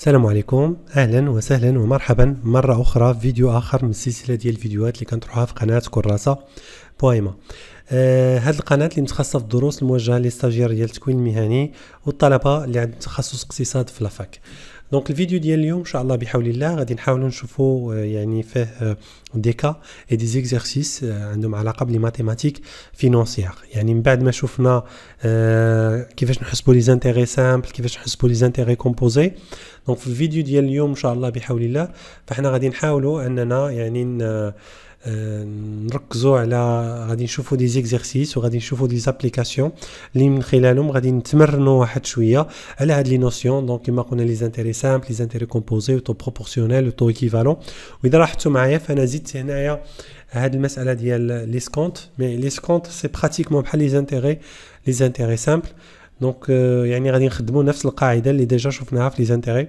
السلام عليكم، اهلا وسهلا ومرحبا مره اخرى في فيديو اخر من السلسله ديال الفيديوهات اللي كنطرحوها في قناه كراسه بويما. هذه القناه اللي متخصصه في الدروس الموجهه للستاجير ديال التكوين المهني والطلبه اللي عندهم تخصص اقتصاد في لافاك. دونك الفيديو ديال اليوم ان شاء الله بحول الله غادي نحاولوا نشوفوا يعني فيه دي كا اي دي زيكزارسيس عندهم علاقه بلي ماتيماتيك فينونسيير. يعني من بعد ما شفنا كيفاش نحسبوا لي زانتيغي سامبل، كيفاش نحسبوا لي زانتيغي كومبوزي. دونك في الفيديو ديال اليوم ان شاء الله بحول الله فاحنا غادي نحاولوا اننا يعني نركزوا على غادي نشوفوا دي زيكزارسيس وغادي نشوفوا دي زابليكاسيون اللي من خلالهم غادي نتمرنوا واحد شويه على هاد لي نوسيون. دونك كما قلنا لي زانتيري سامبل، لي زانتيري كومبوزي، تو بروبورسيونيل، تو ايكيفالون. واذا لاحظتوا معايا فانا زدت هنايا هاد المساله ديال لي سكونت، مي لي سكونت سي براتيكمون بحال لي زانتيري سامبل. دونك يعني غادي نخدموا نفس القاعده اللي ديجا شفناها في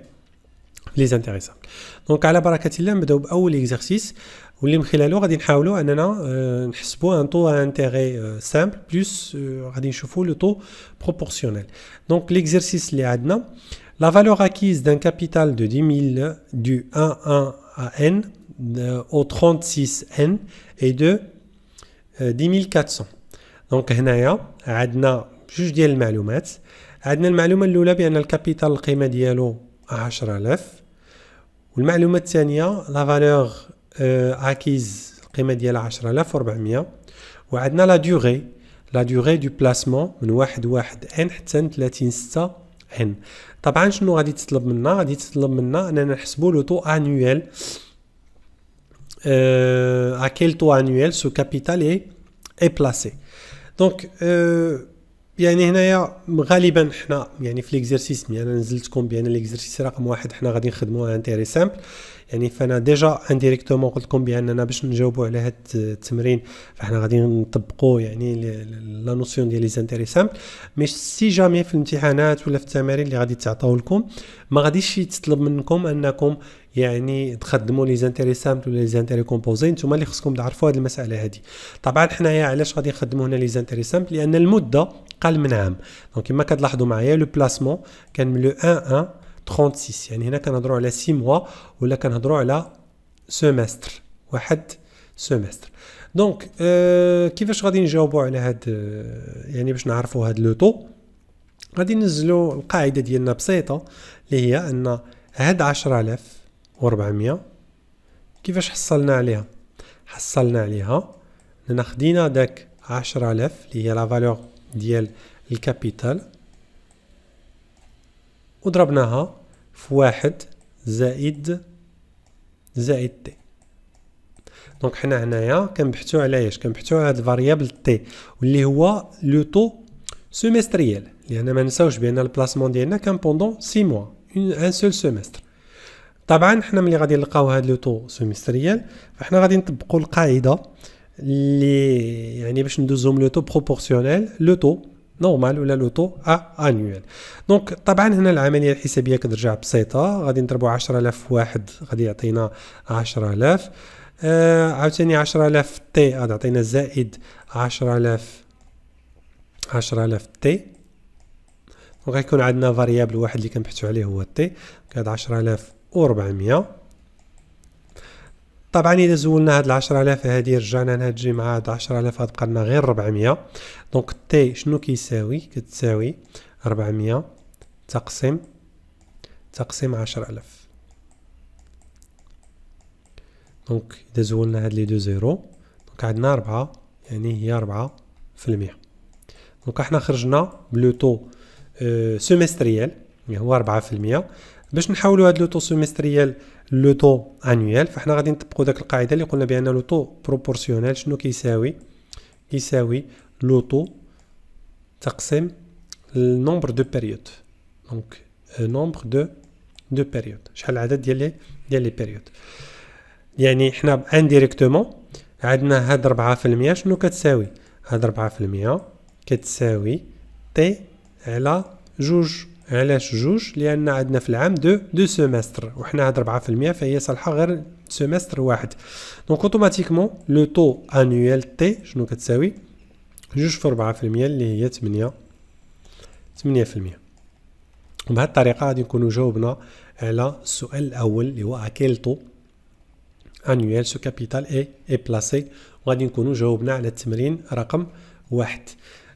لي زانتيري سامبل. دونك على بركه الله نبداو باول اكزرسيس واللي من خلاله غادي نحاولوا اننا نحسبوا ان طو انتيغي سامبل بلس غادي نشوفوا لو طو بروبورسيونيل. دونك ليكزرسيس اللي عندنا la valeur acquise d'un capital de 10 000 du 1 à n au 36 n est de 10 400. دونك هنايا عندنا جوج ديال المعلومات. عندنا المعلومه الاولى بان الكابيتال القيمه ديالو 10000، والمعلومه الثانيه لا فالور acquise القيمه ديالها 10400، وعندنا لا دوري دو بلاسمون من 1 ان حتى 30 6 ان. طبعا شنو غادي تطلب منا؟ غادي تطلب منا اننا نحسبوا لو طو انويل à quel taux annuel ce capital est placé. دونك يعني هنايا غالبا حنا يعني في ليكزرسيس انا نزلتكم بان ليكزرسيس رقم 1 حنا غادي نخدموها انتيري سامبل. يعني فانا ديجا انديريكتومون قلت لكم باننا باش نجاوبوا على هذا التمرين فاحنا غادي نطبقوا يعني لا نوسيون ديال لي زانتيري سامبل. مي سي جامي في الامتحانات ولا في التمارين اللي غادي تعطاو لكم ما غاديش يتطلب منكم انكم يعني تخدموا لي زانتيري سامبل ولا لي زانتيري كومبوزي، نتوما اللي خصكم تعرفوا هذه المساله هذه. طبعا حنايا علاش غادي نخدموا هنا لي زانتيري سامبل؟ لان المده قل من عام. دونك كما كتلاحظوا معايا لو بلاسمون كان من لو 1 36، يعني هنا كنهضروا على 6 موا ولا كنهضروا على سيمستر، واحد سيمستر. دونك كيفاش غادي نجاوبوا على هاد يعني باش نعرفوا هاد لو طو؟ غادي ننزلوا القاعده ديالنا بسيطه اللي هي ان هاد 10400 كيفاش حصلنا عليها لان خدينا داك 10000 اللي هي لا فالور ديال الكابيتال وضربناها في 1 زائد تي. دونك حنا هنايا كنبحثوا على ايش؟ كنبحثوا على هاد الفاريابل تي واللي هو لو طو سيمستريال، لان ما نساوش بان البلاسمون ديالنا كان بوندون 6 موا ان سول سيمستر. طبعا حنا ملي غادي نلقاو هاد لو طو سيمستريال فاحنا غادي نطبقوا القاعده اللي يعني باش ندوزهم لو طو بروبورسيونيل لو طو نورمال ولا لو طو انويل. دونك طبعا هنا العمليه الحسابيه كترجع بسيطه. غادي نضربوا 10000 في 1 غادي يعطينا 10000، عاوتاني 10000 تي غادي يعطينا زائد 10000 تي. وغيكون عندنا فاريابل واحد اللي كنبحثوا عليه هو تي، كاد 10400. طبعا اذا زولنا هاد 10000 هادي رجعنا نهجي مع هاد 10000 غتبقى لنا غير 400. دونك تي شنو كيساوي؟ كتساوي 400 تقسيم 10000. دونك اذا زولنا هاد لي دو زيرو دونك عندنا 4، يعني هي 4%. دونك احنا خرجنا بلو طو سيمستريال اللي هو 4%. باش نحولوا هاد لو طو سيمستريال لو طو انويل فاحنا غادي نطبقوا داك القاعده اللي قلنا بان لو طو بروبورسيونيل شنو كيساوي لو طو تقسيم النومبر دو بيريود. دونك نومبر دو بيريود، شحال العدد ديال لي بيريود. يعني حنا انديريكتومون عندنا هاد 4% شنو كتساوي؟ هاد 4% كتساوي تي على جوج. علاش جوج؟ لان عندنا في العام دو سيمستر وحنا هاد 4% فهي صالحه غير سيمستر واحد. دونك اوتوماتيكمون لو طو انويل تي شنو كتساوي؟ جوج في 4% اللي هي 8%. وبهذه الطريقه غادي نكونوا جاوبنا على السؤال الأول اللي هو à quel taux annuel ce capital est placé. وغادي نكونوا جاوبنا على التمرين رقم 1.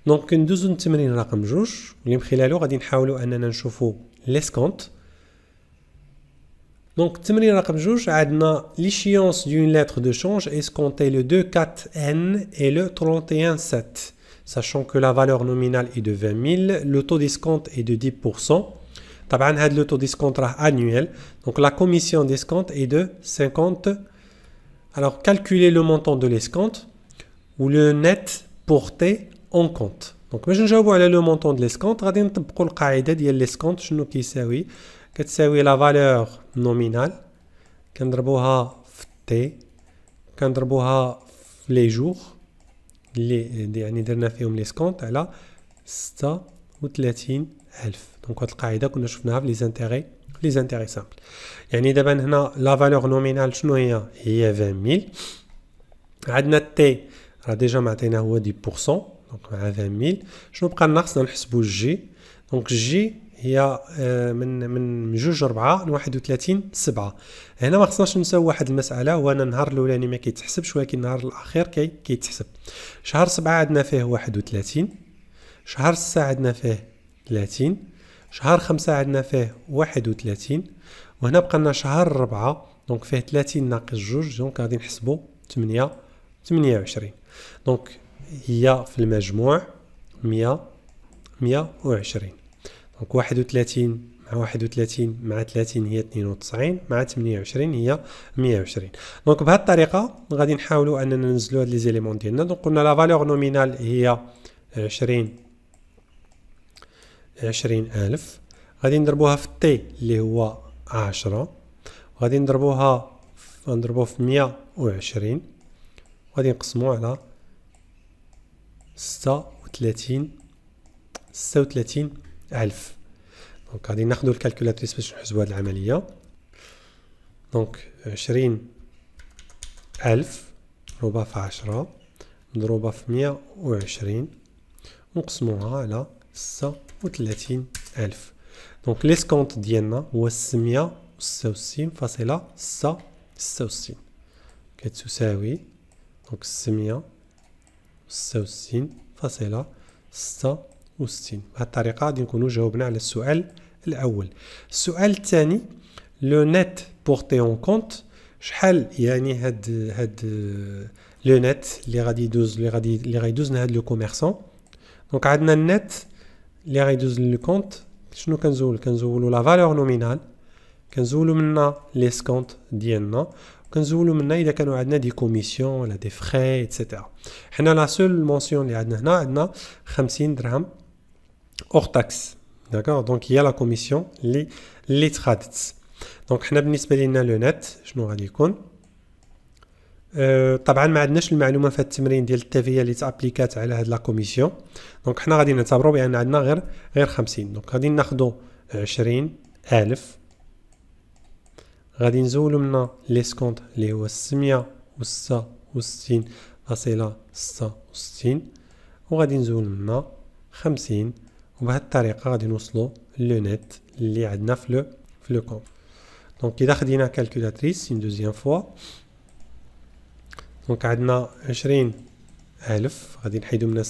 دونك ندوزو للتمرين رقم 2 اللي من خلاله غادي نحاولوا أننا نشوفوا l'escompte. Donc, التمرين رقم 2 عندنا l'échéance d'une lettre de change escomptée le 2,4N et le 31,7. Sachant que la valeur nominale est de 20 000, le taux d'escompte est de 10%. طبعا هذا le taux d'escompte راه annuel. Donc la commission d'escompte est de 50. Alors calculer le montant de l'escompte ou le net porté en compte. Donc باش نجاوبوا على le montant de l'escompte غادي نطبقوا القاعده ديال l'escompte شنو كيساوي كتساوي لا فالور نومينال كنضربوها في تي كنضربوها في لي جور اللي يعني درنا فيهم ليسكونت على 36,000. دونك هاد القاعده كنا شفناها في لي زانتيغي سامبل. يعني دابا هنا لا فالور نومينال شنو هي 20,000. عندنا تي راه ديجا معطينا هو 10%، دونك مع 20,000 شنو بقى لنا خصنا نحسبوا الجي. دونك الجي هي من 2/4 ل 31/7. هنا ما خصناش نساو واحد المساله، هو انا النهار الاولاني ما كيتحسبش ولكن النهار الاخير كيتحسب. شهر 7 عندنا فيه 31، شهر 6 عندنا فيه 30، شهر 5 عندنا فيه 31، وهنا بقى لنا شهر 4 دونك فيه 30 ناقص 2 دونك غادي نحسبوا 28. دونك هي في المجموع 120. دونك 31 مع 31 مع 30 هي 92 مع 28 هي 120. دونك بهذه الطريقه غادي نحاولوا اننا ننزلوا هاد لي زيليمون ديالنا. دونك قلنا لا فالور نومينال هي 20,000. غادي نضربوها في تي اللي هو 10 وغادي نضربوه في 120 وغادي نقسموه على 36,000. دونك غادي ناخذوا الكالكولاتريس باش نحسبوا هذه العمليه. دونك 20,000 مضروبه في 10 مضروبه في 120 ونقسموها على 36,000. دونك ليسكونت ديالنا هو 666.66 كتساوي دونك 666.66. بهذه الطريقه غادي نكونوا جاوبنا على السؤال الاول. السؤال الثاني لو نت بورتي اون كونت، شحال يعني هاد لو نت اللي غادي يدوز لنا هاد لو كوميرسون. دونك عندنا النت اللي غيدوز لو كونت شنو كنزولوا لا فالور نومينال، كنزولوا منا ليسكونت ديالنا، كنزولوا منا اذا كانوا عندنا دي كوميسيون ولا دي فري ايتترا. حنا لا سول مونسيون اللي عندنا هنا عندنا 50 درهم اور تاكس. داكور دونك هي لا كوميسيون اللي تخادت. دونك حنا بالنسبه لنا لو نت شنو غادي يكون؟ طبعا ما عندناش المعلومه في التمرين ديال التافيه اللي تابليكات على هاد لا كوميسيون. دونك حنا غادي نعتبروا بان عندنا غير 50. دونك غادي ناخذوا 20,000 غادي نزولوا منا ليسكونت اللي هو 666.66 وغادي نزول منا 50 وبهذه الطريقه غادي نوصلوا لو نت اللي عندنا في لو كونت. دونك اذا خدينا كالكولاتريس اون دوزيام فوا دونك عندنا 20,000 غادي نحيدو منا 666.66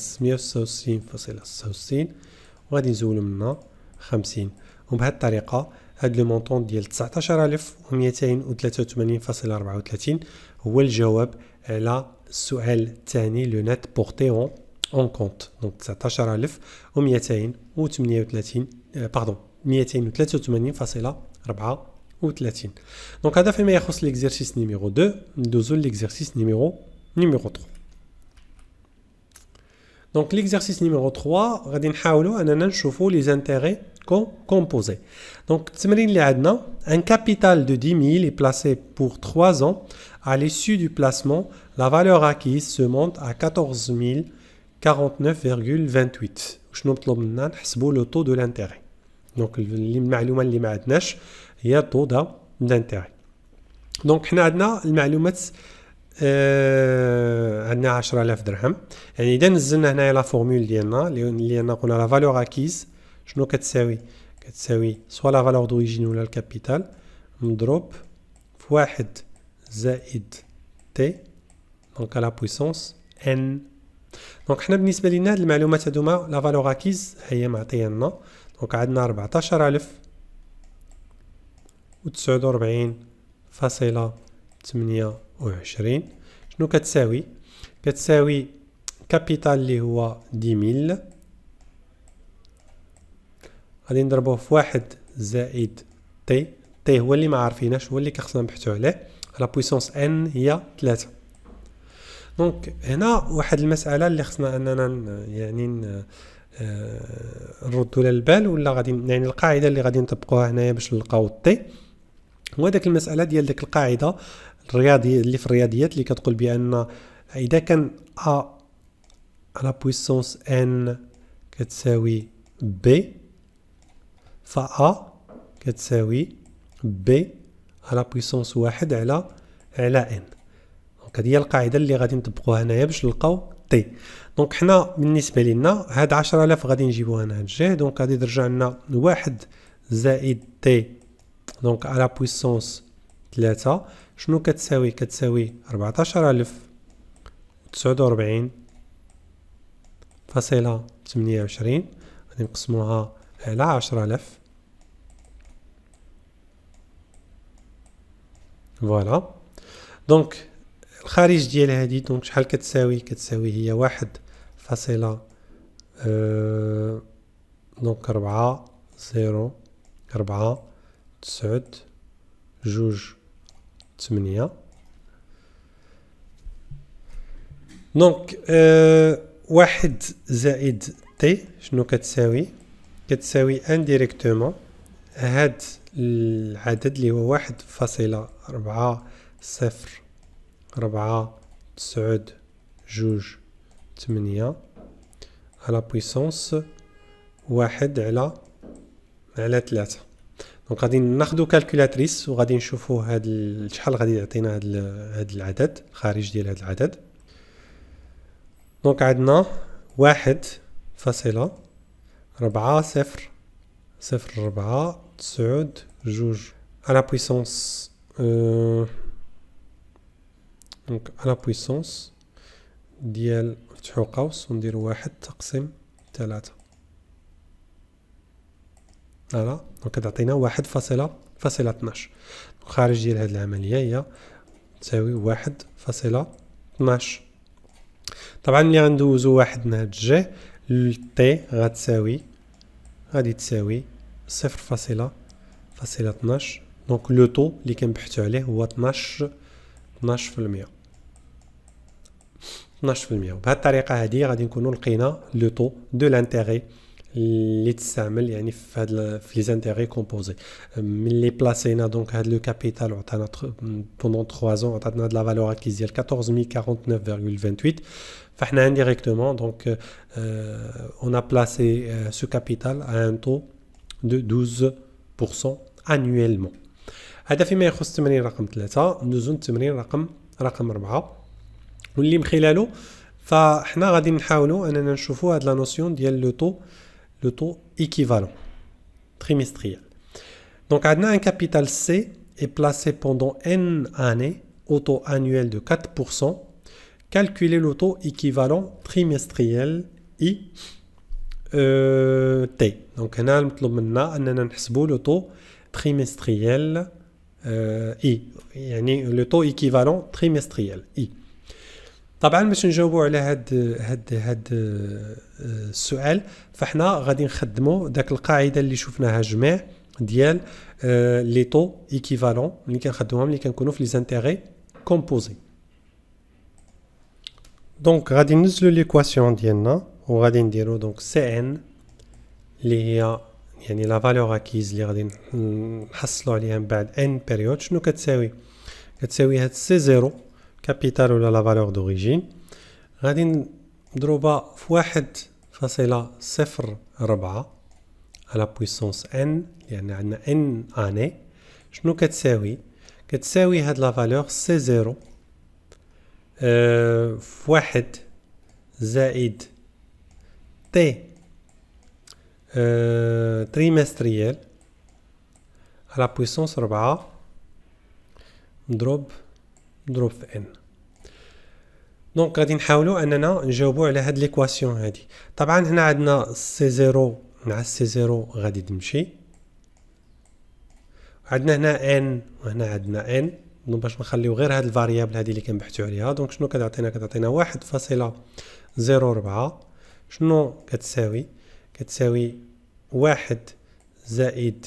وغادي نزولو منا 50 وبهذه الطريقه هاد لو مونطون ديال 19,283.34 هو الجواب على السؤال الثاني لو نت بورتي اون كونت. دونك 19,238 283.34. دونك هذا فيما يخص ليكزيرسيس نيميرو 2. ندوزو ليكزيرسيس نيميرو 3. دونك ليكزيرسيس نيميرو 3 غادي نحاولوا اننا نشوفوا لي زانتيغي composés. Donc التمرين اللي عندنا un capital de 10 000 est placé pour 3 ans. À l'issue du placement, la valeur acquise se monte à 14,049,28. وشنو مطلوب منا؟ نحسبوا لو طو دو لانتيغي. دونك المعلومه اللي ما عندناش هي طو دانتيغي. دونك حنا عندنا المعلومات عندنا 10,000 درهم. يعني اذا نزلنا هنايا لا فورمول ديالنا اللي قلنا لا فالور اكيز شنو كتساوي؟ كتساوي سوا لا فالور دوريجين ولا الكابيتال مضروب في واحد زائد تي دونك على بويسونس ان. دونك حنا بالنسبه لينا هاد المعلومات هادوما لا فالور اكيز هي معطيه لنا. دونك عندنا 14049.28. شنو كتساوي؟ كتساوي كابيتال اللي هو 10000 غادي نضربوه في واحد زائد تي. تي هو اللي ما عارفيناش، هو اللي كخصنا نبحثوا عليه. على بويسونس ان هي 3. دونك هنا واحد المساله اللي خصنا اننا يعني نردوا لها البال، ولا غادي يعني القاعده اللي غادي نطبقوها هنايا باش نلقاو التي، هو داك المساله ديال داك القاعده الرياضيه اللي في الرياضيات اللي كتقول بان اذا كان ا على بويسونس ان كتساوي بي فا كتساوي بي على بويسونس 1 على ان. دونك هذه هي القاعده اللي غادي نطبقوها هنايا باش نلقاو تي. دونك حنا بالنسبه لنا هاد 10000 غادي نجيبوها هنا هاد الجهه. دونك غادي ترجع لنا 1 زائد تي دونك على بويسونس 3. شنو كتساوي؟ كتساوي 14049.28. غادي نقسموها على 10000. فوالا. دونك الخارج ديال هادي دونك شحال كتساوي؟ كتساوي هي 1 فاصلة دونك 4.04928. دونك 1 زائد تي شنو كتساوي؟ كتساوي انديريكتومون هاد العدد اللي هو 1.04928 على بويسونس 1 على 3. دونك غادي ناخدو كالكولاتريس وغادي نشوفو هاد شحال غادي يعطينا هاد العدد الخارج ديال هاد العدد. دونك عندنا 1.00492 على بويسونس دونك على بويسونس ديال نفتحو قوس ونديرو 1 تقسيم 3. فوالا. دونك كتعطينا 1.12. خارج ديال هاد العمليه هي تساوي 1.12. طبعا ملي غندوزو واحد من هاد الجهه التي غادي تساوي 0.12. دونك لو طو اللي كنبحثوا عليه هو 12%. 12%. بهذه الطريقه هذه غادي نكونوا لقينا لو طو دو لانتيغي اللي تستعمل يعني في هاد في لي زانتيغي كومبوزي. ملي بلاسينا دونك هاد لو كابيتال عطانا بوندون 3 ans عطاتنا هاد لا فالور اكيز ديال 14049.28. فاحنا indirectement donc on a placé ce capital à un taux de 12% annuellement. هذا فيما يخص التمرين رقم 3. ندوزو التمرين رقم 4 واللي من خلاله فاحنا غادي نحاولوا اننا نشوفوا هاد لا نوسيون ديال لو طو équivalent trimestriel. Donc عندنا un capital C est placé pendant n années au taux annuel de 4%. Calculer le taux équivalent trimestriel I T. Donc هنا المطلوب منا اننا نحسبوا لو طو trimestriel I يعني لو طو équivalent trimestriel I. طبعا باش نجاوبوا على هاد السؤال فاحنا غادي نخدموا داك القاعده اللي شفناها جميع ديال لي طو ايكيفالون اللي كنخدموهم ملي كنكونوا في لي زانتيغي كومبوزي. دونك غادي ننزلوا ليكواسيون ديالنا وغادي نديروا دونك سي ان اللي هي يعني لا فالور اكيز اللي غادي نحصلوا عليها من بعد ان بيريود. شنو كتساوي؟ كتساوي هاد سي زيرو كابيتال ولا لا فالور دوريجين غادي نضربها في 1.04 على بويسونس ان لان عندنا ان اني. شنو كتساوي؟ كتساوي هاد لا فالور سي زيرو في 1 زائد تي trimestriel à la puissance 4 مضروب في n. دونك غادي نحاولوا اننا نجاوبوا على هاد ليكواسيون هادي. طبعا هنا عندنا سي 0 مع سي 0 غادي تمشي، عندنا هنا ان وهنا عندنا ان. دونك باش نخليو غير هاد الفاريابل هادي اللي كنبحثوا عليها. دونك شنو كتعطينا 1.04 شنو كتساوي 1 زائد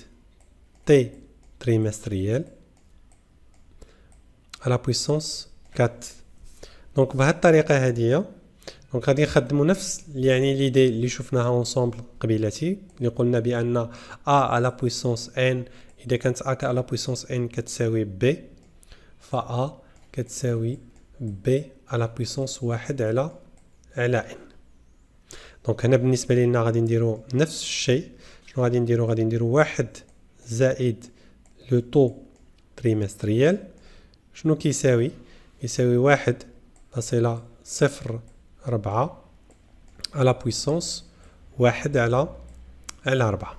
تي تريمستريال على بويسونس 4. دونك بهاد الطريقه هاديه دونك غادي نخدموا نفس يعني ليدي اللي شفناها اونصومبل قبيلاتي، اللي قلنا بان ا على بويسونس ان اذا كانت ا على بويسونس ان كتساوي بي، فا كتساوي بي على بويسونس 1 على ان. دونك هنا بالنسبه لنا غادي نديرو نفس الشيء. شنو غادي نديرو 1 زائد لو طو تريمستريال شنو كيساوي 1.04 على بويسونس 1 على 4.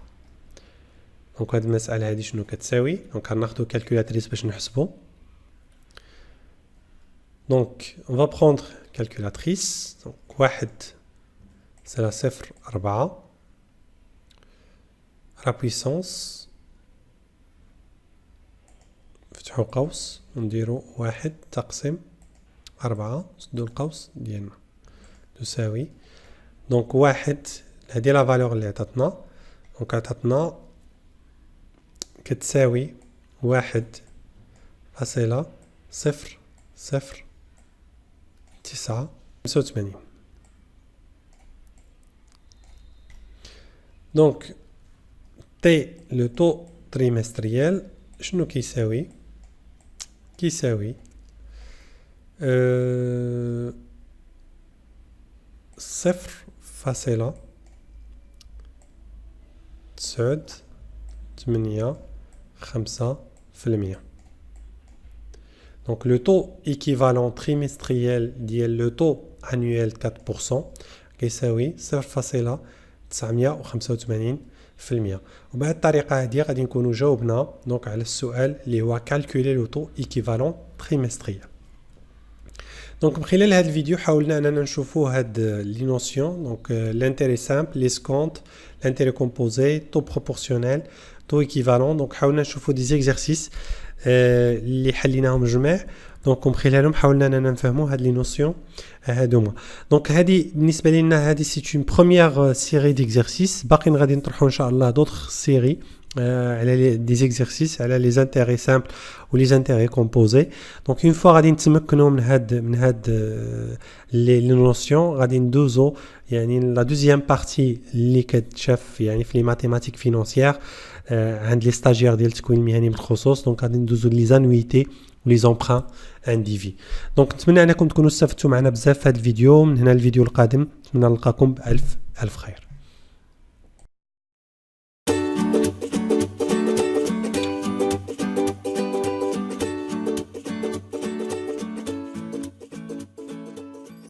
دونك هاد المسألة هادي شنو كتساوي؟ دونك غناخدو كالكولاتريس باش نحسبو. دونك on va prendre calculatrice. دونك 1 c'est la 0.4 على بويسونس نفتحو قوس ونديرو 1 تقسيم 4 نسدو القوس ديالنا تساوي. دونك 1 هادي لا فالور اللي عطاتنا. دونك عطاتنا كتساوي 1.00985. دونك تي لو طو تريمستريال شنو كيساوي 0.985%. Donc le taux équivalent trimestriel ديال le taux annuel 4% كيساوي 0.985%. وبهذه الطريقه هذه غادي نكونوا جاوبنا دونك على السؤال اللي هو calculer le taux équivalent trimestriel. دونك من خلال هذا الفيديو حاولنا اننا نشوفوا هاد لي نوسيون. دونك l'intérêt simple, l'escompte, l'intérêt composé, taux proportionnel, taux équivalent. دونك حاولنا نشوفوا دي زيكزارسيس اللي حليناهم جميع. دونك من خلالهم حاولنا اننا نفهموا هاد لي نوسيون هادوما. دونك هادي بالنسبه لنا هادي سي اون بروميير سيري ديكزارسيس. باقيين غادي نطرحوا ان شاء الله دوطخ سيري على دي زيكزارسيس على لي زانتيري سامبل و لي زانتيري كومبوزي. دونك اون فوا غادي نتمكنوا من هاد لي نوسيون غادي ندوزو يعني لا دوزيام بارتي اللي كتشاف يعني في لي ماتيماتيك فينانسيير عند لي ستاجير ديال التكوين المهني بالخصوص. دونك غادي ندوزو لي زانويتي ولي زومبران انديفي. دونك نتمنى انكم تكونوا استفدتوا معنا بزاف في هذا الفيديو. من هنا الفيديو القادم نتمنى نلقاكم بألف خير.